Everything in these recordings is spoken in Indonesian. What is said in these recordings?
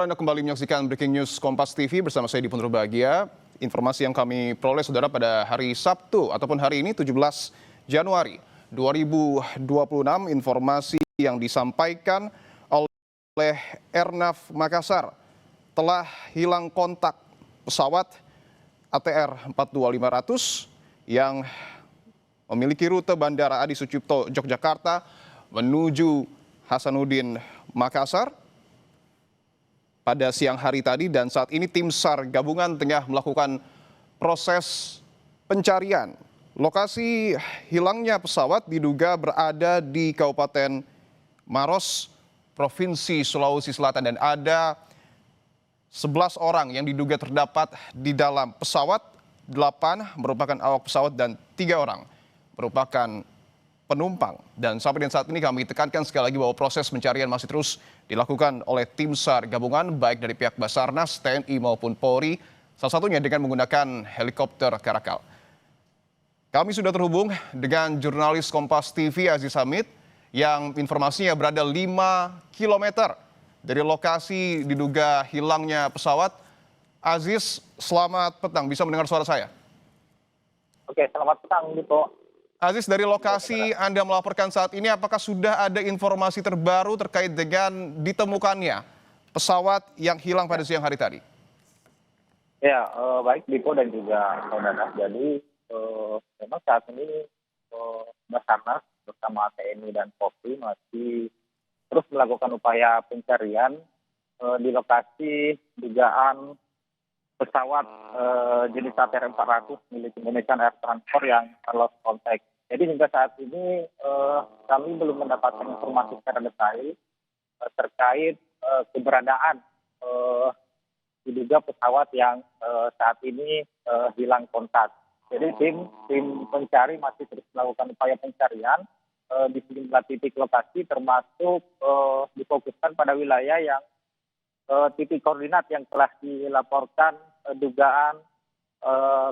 Anda kembali menyaksikan Breaking News Kompas TV bersama saya Dipun Bahagia. Informasi yang kami peroleh saudara pada hari Sabtu ataupun hari ini 17 Januari 2026, informasi yang disampaikan oleh Airnav Makassar telah hilang kontak pesawat ATR 42500 yang memiliki rute Bandara Adi Sucipto Yogyakarta menuju Hasanuddin Makassar pada siang hari tadi, dan saat ini tim SAR gabungan tengah melakukan proses pencarian. Lokasi hilangnya pesawat diduga berada di Kabupaten Maros, Provinsi Sulawesi Selatan, dan ada 11 orang yang diduga terdapat di dalam pesawat. 8 merupakan awak pesawat dan 3 orang merupakan penumpang. Dan sampai dengan saat ini kami tekankan sekali lagi bahwa proses pencarian masih terus dilakukan oleh tim SAR gabungan baik dari pihak Basarnas, TNI maupun Polri, salah satunya dengan menggunakan helikopter Karakal. Kami sudah terhubung dengan jurnalis Kompas TV Aziz Hamid yang informasinya berada 5 km dari lokasi diduga hilangnya pesawat. Aziz, selamat petang. Bisa mendengar suara saya? Oke, selamat petang, Dito. Aziz, dari lokasi Anda melaporkan saat ini, apakah sudah ada informasi terbaru terkait dengan ditemukannya pesawat yang hilang pada siang hari tadi? Ya, baik Dito dan juga saudara. Jadi memang saat ini Basarnas bersama TNI dan Polri masih terus melakukan upaya pencarian di lokasi dugaan pesawat jenis ATR 400 milik Indonesian Air Transport yang lost contact. Jadi hingga saat ini kami belum mendapatkan informasi secara detail terkait keberadaan diduga pesawat yang saat ini hilang kontak. Jadi tim pencari masih terus melakukan upaya pencarian di sejumlah titik lokasi, termasuk difokuskan pada wilayah yang titik koordinat yang telah dilaporkan dugaan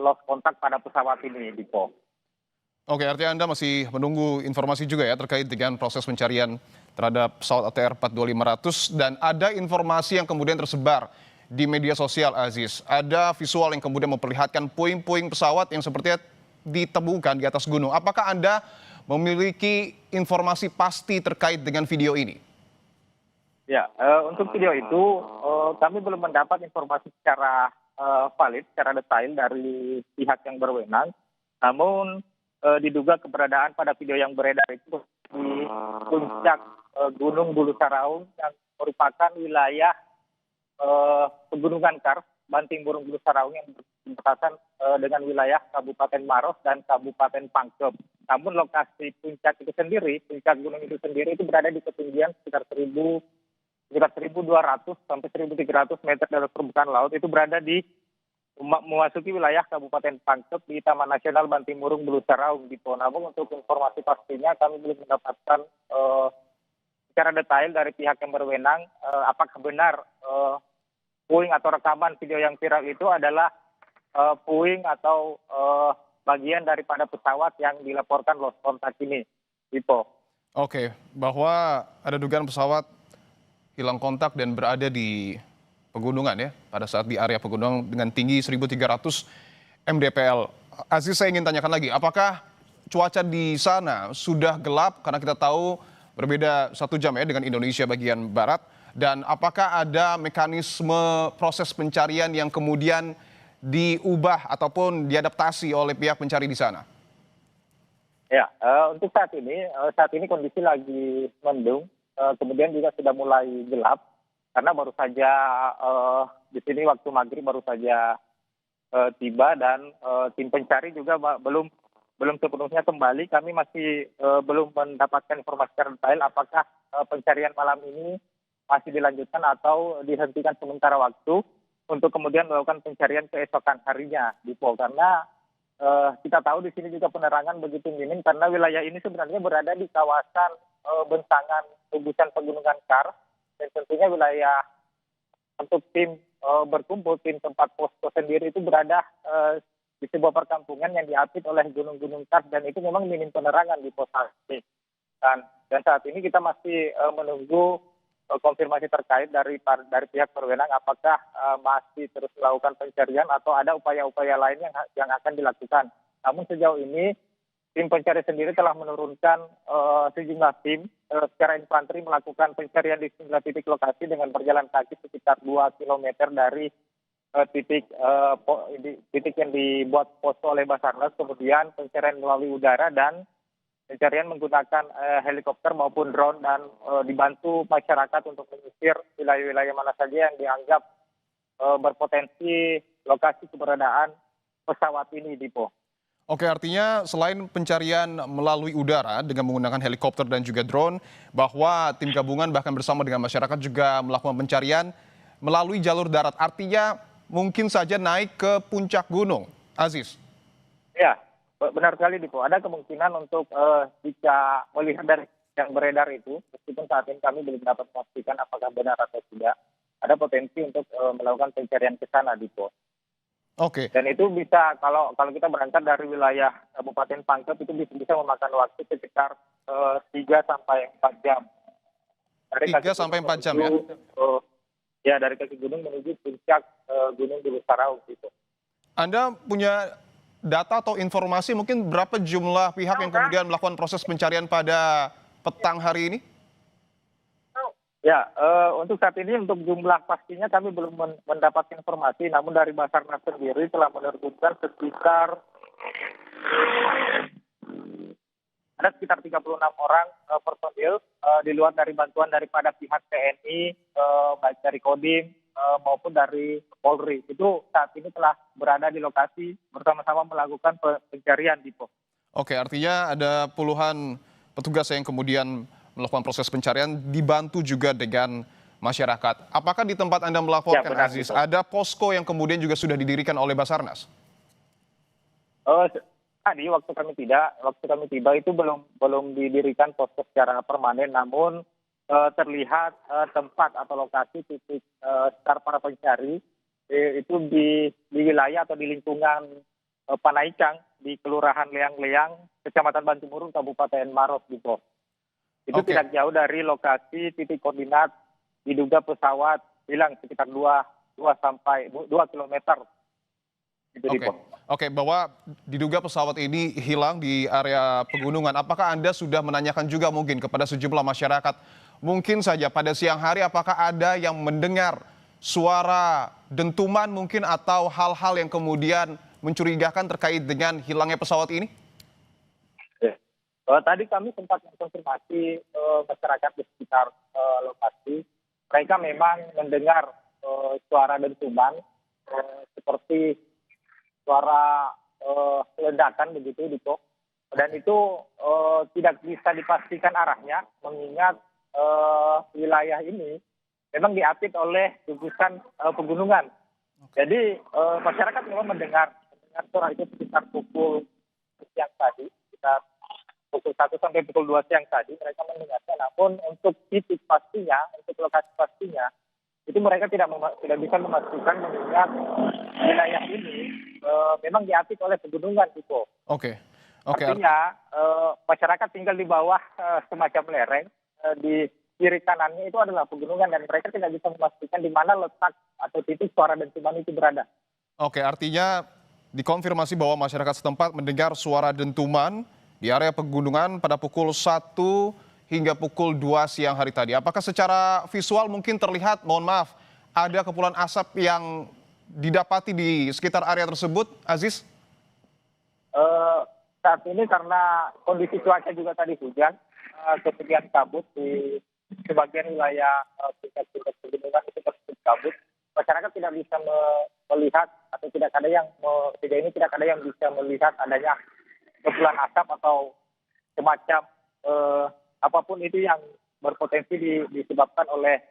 lost kontak pada pesawat ini, Dipo. Oke, artinya Anda masih menunggu informasi juga ya terkait dengan proses pencarian terhadap pesawat ATR 42500, dan ada informasi yang kemudian tersebar di media sosial, Aziz. Ada visual yang kemudian memperlihatkan puing-puing pesawat yang sepertinya ditemukan di atas gunung. Apakah Anda memiliki informasi pasti terkait dengan video ini? Ya, untuk video itu kami belum mendapat informasi secara valid, secara detail dari pihak yang berwenang. Namun diduga keberadaan pada video yang beredar itu di puncak Gunung Bulu Saraung yang merupakan wilayah pegunungan kars Banting Burung Bulu Saraung yang berbatasan dengan wilayah Kabupaten Maros dan Kabupaten Pangkep. Namun lokasi puncak itu sendiri, puncak gunung itu sendiri itu berada di ketinggian sekitar 1.200 sampai 1.300 meter dari permukaan laut, itu berada di memasuki wilayah Kabupaten Pangkep di Taman Nasional Banting Burung Bulu Saraung, gitu. Namun untuk informasi pastinya kami belum mendapatkan secara detail dari pihak yang berwenang apakah benar puing atau rekaman video yang viral itu adalah puing atau bagian daripada pesawat yang dilaporkan lost contact ini, gitu. Oke, bahwa ada dugaan pesawat hilang kontak dan berada di pegunungan ya, pada saat di area pegunungan dengan tinggi 1.300 mdpl. Aziz, saya ingin tanyakan lagi, apakah cuaca di sana sudah gelap, karena kita tahu berbeda 1 jam ya dengan Indonesia bagian barat, dan apakah ada mekanisme proses pencarian yang kemudian diubah ataupun diadaptasi oleh pihak pencari di sana? Ya, untuk saat ini kondisi lagi mendung, kemudian juga sudah mulai gelap, karena baru saja di sini waktu maghrib baru saja tiba, dan tim pencari juga belum sepenuhnya kembali. Kami masih belum mendapatkan informasi secara detail apakah pencarian malam ini masih dilanjutkan atau dihentikan sementara waktu untuk kemudian melakukan pencarian keesokan harinya, Dipo. Karena kita tahu di sini juga penerangan begitu minim, karena wilayah ini sebenarnya berada di kawasan bentangan gugusan pegunungan kars, dan tentunya wilayah untuk tim berkumpul, tim tempat posko sendiri itu berada di sebuah perkampungan yang diapit oleh gunung-gunung kars, dan itu memang minim penerangan di pos ini. Dan saat ini kita masih menunggu konfirmasi terkait dari pihak berwenang apakah masih terus melakukan pencarian atau ada upaya-upaya lain yang akan dilakukan. Namun sejauh ini tim pencari sendiri telah menurunkan sejumlah tim secara infanteri melakukan pencarian di sejumlah titik lokasi dengan berjalan kaki sekitar 2 kilometer dari titik yang dibuat posko oleh Basarnas, kemudian pencarian melalui udara dan pencarian menggunakan helikopter maupun drone dan dibantu masyarakat untuk menyisir wilayah-wilayah mana saja yang dianggap berpotensi lokasi keberadaan pesawat ini, Dipo. Oke, artinya selain pencarian melalui udara dengan menggunakan helikopter dan juga drone, bahwa tim gabungan bahkan bersama dengan masyarakat juga melakukan pencarian melalui jalur darat. Artinya mungkin saja naik ke puncak gunung, Aziz. Ya, benar sekali, Dipo. Ada kemungkinan untuk jika melihat dari yang beredar itu, meskipun saat ini kami belum dapat memastikan apakah benar atau tidak, ada potensi untuk melakukan pencarian ke sana, Dipo. Oke. Dan itu bisa kalau kita berangkat dari wilayah Kabupaten Pangkep itu bisa memakan waktu sekitar 3 sampai 4 jam. 3 sampai 4 jam ya? Ya, dari kaki gunung menuju puncak Gunung Bulu Saraung gitu. Anda punya data atau informasi mungkin berapa jumlah pihak yang kemudian melakukan proses pencarian pada petang hari ini? Ya, untuk saat ini untuk jumlah pastinya kami belum mendapat informasi, namun dari Basarnas sendiri telah menerjunkan sekitar 36 orang personil di luar dari bantuan daripada pihak TNI, baik dari Kodim maupun dari Polri. Itu saat ini telah berada di lokasi bersama-sama melakukan pencarian, Dipo. Oke, artinya ada puluhan petugas yang kemudian melakukan proses pencarian dibantu juga dengan masyarakat. Apakah di tempat Anda melaporkan, Ya, benar, Aziz, Dipo. ada posko yang kemudian juga sudah didirikan oleh Basarnas? Tadi waktu kami tiba itu belum didirikan posko secara permanen, namun terlihat tempat atau lokasi titik start para pencari itu di wilayah atau di lingkungan Panaikang di Kelurahan Leang-Leang, Kecamatan Bantimurung, Kabupaten Maros, gitu. Itu Oke. tidak jauh dari lokasi titik koordinat diduga pesawat hilang sekitar 2 kilometer. Gitu, Oke. Dipo. Oke, bahwa diduga pesawat ini hilang di area pegunungan. Apakah Anda sudah menanyakan juga mungkin kepada sejumlah masyarakat? Mungkin saja pada siang hari apakah ada yang mendengar suara dentuman mungkin atau hal-hal yang kemudian mencurigakan terkait dengan hilangnya pesawat ini? Tadi kami sempat mengkonfirmasi masyarakat di sekitar lokasi. Mereka memang mendengar suara dentuman seperti suara ledakan begitu, Diko. Dan itu tidak bisa dipastikan arahnya, mengingat wilayah ini memang diapit oleh gugusan pegunungan. Jadi masyarakat memang mendengar suara itu sekitar pukul siang tadi, sekitar pukul 1 sampai pukul 2 siang tadi mereka mendengarnya. Namun untuk titik pastinya, untuk lokasi pastinya, itu mereka tidak bisa memastikan mengingat wilayah ini memang diapit oleh pegunungan, Diko. Oke. Artinya masyarakat tinggal di bawah semacam lereng, di kiri kanannya itu adalah pegunungan dan mereka tidak bisa memastikan di mana letak atau titik suara dentuman itu berada. Oke, artinya dikonfirmasi bahwa masyarakat setempat mendengar suara dentuman di area pegunungan pada pukul 1 hingga pukul 2 siang hari tadi. Apakah secara visual mungkin terlihat, mohon maaf, ada kepulan asap yang didapati di sekitar area tersebut, Aziz? Saat ini karena kondisi cuaca juga tadi hujan, kemudian kabut di sebagian wilayah puncak-puncak pegunungan itu tersebut kabut. Masyarakat tidak bisa melihat atau tidak ada yang bisa melihat adanya kepulan asap atau semacam apapun itu yang berpotensi disebabkan oleh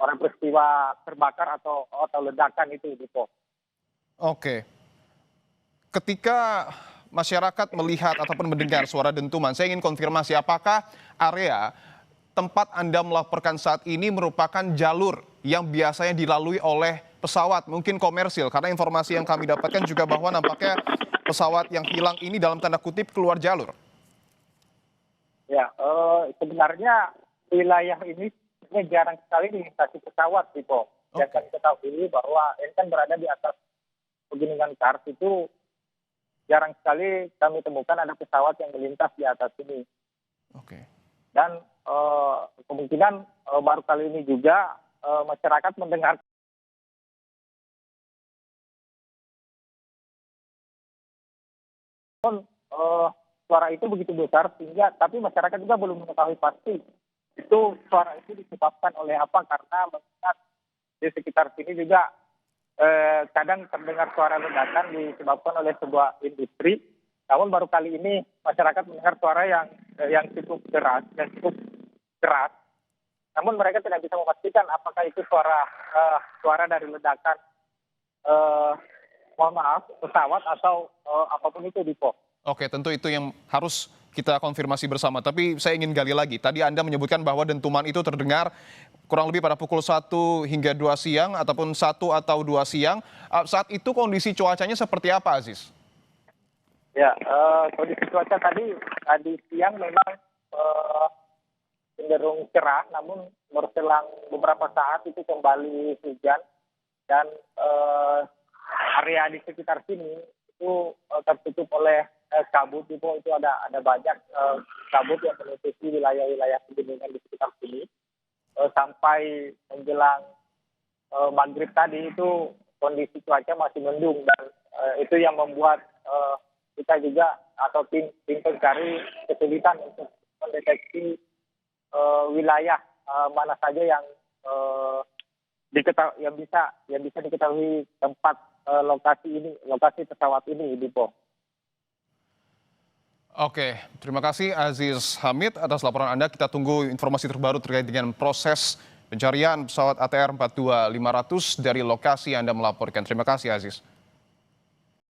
orang peristiwa terbakar atau ledakan itu, Dipo. Oke. Ketika masyarakat melihat ataupun mendengar suara dentuman, saya ingin konfirmasi apakah area tempat Anda melaporkan saat ini merupakan jalur yang biasanya dilalui oleh pesawat, mungkin komersil, karena informasi yang kami dapatkan juga bahwa nampaknya pesawat yang hilang ini dalam tanda kutip keluar jalur. Ya, sebenarnya wilayah ini sebenarnya jarang sekali dilintasi pesawat, Tipo. Yang Oke. kami ketahui bahwa ini kan berada di atas pegunungan Kars itu jarang sekali kami temukan ada pesawat yang melintas di atas ini. Oke. Dan kemungkinan baru kali ini juga masyarakat mendengar suara itu begitu besar sehingga tapi masyarakat juga belum mengetahui pasti itu suara itu disebabkan oleh apa karena mengingat di sekitar sini juga kadang terdengar suara ledakan disebabkan oleh sebuah industri. Namun baru kali ini masyarakat mendengar suara yang cukup deras dan cukup keras. Namun mereka tidak bisa memastikan apakah itu suara dari ledakan mohon maaf pesawat atau apapun itu, Dipo. Oke, tentu itu yang harus kita konfirmasi bersama. Tapi saya ingin gali lagi. Tadi Anda menyebutkan bahwa dentuman itu terdengar kurang lebih pada pukul 1 hingga 2 siang ataupun 1 atau 2 siang. Saat itu kondisi cuacanya seperti apa, Aziz? Ya, kondisi cuaca tadi siang memang cenderung cerah, namun berselang beberapa saat itu kembali hujan dan area di sekitar sini itu tertutup oleh kabut. Itu ada banyak kabut yang menutupi wilayah-wilayah pegunungan di sekitar sini sampai menjelang maghrib tadi itu kondisi cuaca masih mendung dan itu yang membuat kita juga atau tim pencari kesulitan untuk mendeteksi wilayah mana saja yang bisa diketahui tempat lokasi pesawat ini, Dipo. Oke, terima kasih Aziz Hamid atas laporan Anda. Kita tunggu informasi terbaru terkait dengan proses pencarian pesawat ATR 42500 dari lokasi Anda melaporkan. Terima kasih, Aziz.